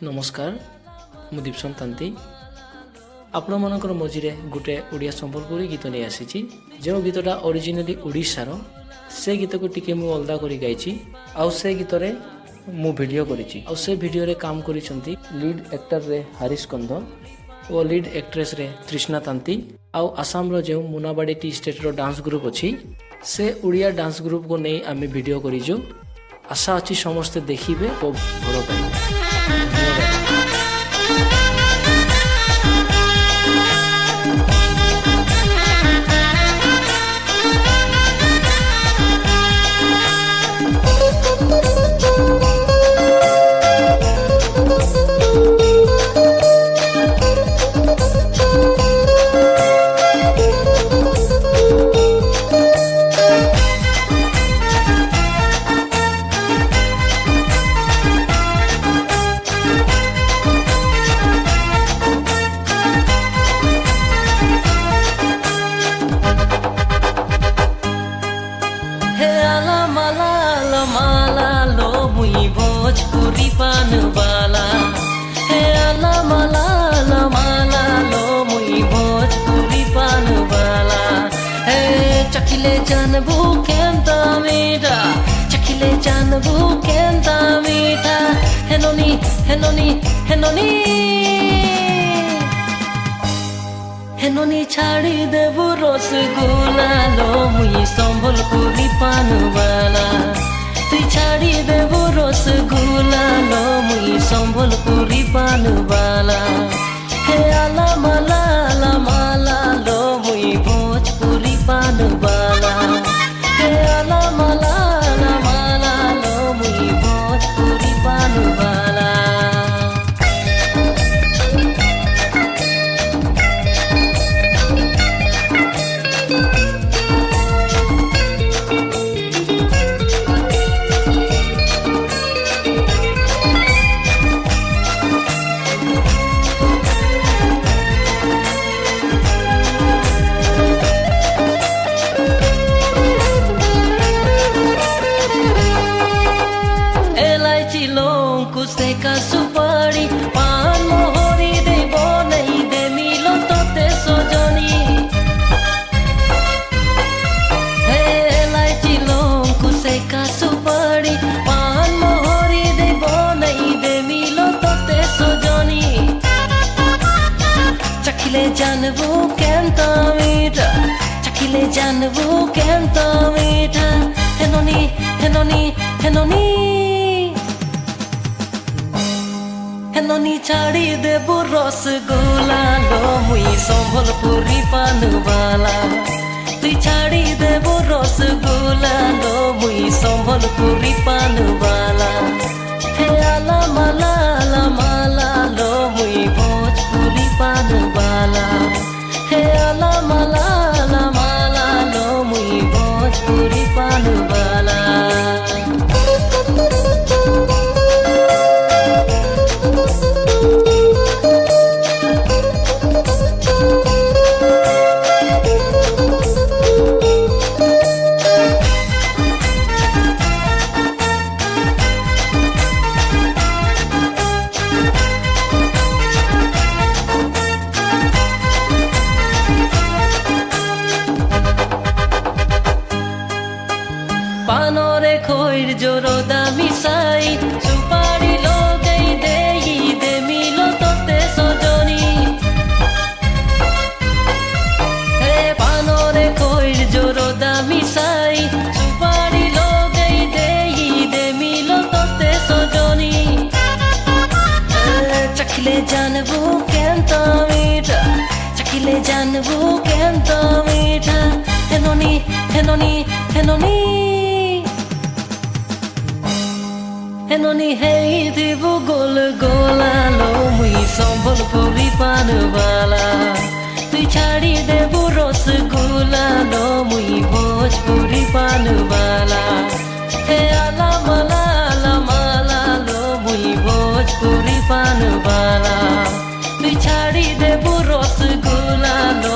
नमस्कार मु दीपसन तांती आपण मानकर मझिरे गोटे ओडिया संबलपुरी गीत नहीं आसी जो गीतटा ओरिजिनली ओडिशार से गीत को टिके मु अलदा करी गाइछि आउ से गीत रे मु वीडियो करिछि आउ से वीडियो रे काम करिसंती लीड एक्टर रे हरीश कंध और लीड एक्ट्रेस रे तृष्णा तांती आउ आसाम रो जो मुनाबाड़ी टी स्टेट रो डांस ग्रुप अछि से ओडिया डांस ग्रुप को नहीं आमे वीडियो करिजो आशा अच्छी समस्ते देखिबे और भलो पाइबे। भोजपुरी पान वाला हे आला माला ला माला लो मुई भोजपुरी पान वाला हे चखिले जानबू केंता मीठा चखिले जानबू केंता मीठा हेनोनी हेनोनी हेनोनी हेनोनी छाड़ी देबू रसगुल्ला लो मुई संबलपुरी पान वाला तुई छाड़ी देबो रसगुल्ला लो मुई संबलपुरी पान वाला हे आला माला ला माला लो मुई भोजपुरी पान वाला हे आला माला ला माला लो मुई भोजपुरी पान वाला। का सुपारी पान मोहरी देबो नहीं दे मिलो तोते सजनी हे लाइची लोंकु से का सुपारी पान मोहरी देबो नहीं दे मिलो तोते सजनी चखिले जानबू केंता मीठा चखिले जानबू केंता मीठा हेनोनी हेनोनी हेनोनी हेनोनी छाड़ी देबो रसगुल्ला लो मुई संबलपुरी पान वाला तुई छाड़ी देबो रसगुल्ला लो मुई संबलपुरी पान वाला हे आला माला ला माला लो मुई भोजपुरी पान वाला हे आला माला ला माला लो मुई भोजपुरी पान वाला। पानोरे खोइर जोरो दामी साई सुपारी लो गई दे मिलो तोते सजनी हे पानोरे खोइर जोरो दामी साई सुपारी लो गई दे मिलो तोते सजनी चखिले जानबू केंता मीठा चखिले जानबू केंता मीठा हेनोनी हेनोनी हेनोनी हेनोनी हेई देबो गोल गोला लो मुई संबलपुरी पान वाला तुई छाड़ी देबो रसगुल्ला लो मुई भोजपुरी पान वाला हे आला माला ला माला लो मुई भोजपुरी पान वाला तुई छाड़ी देबो रसगुल्ला लो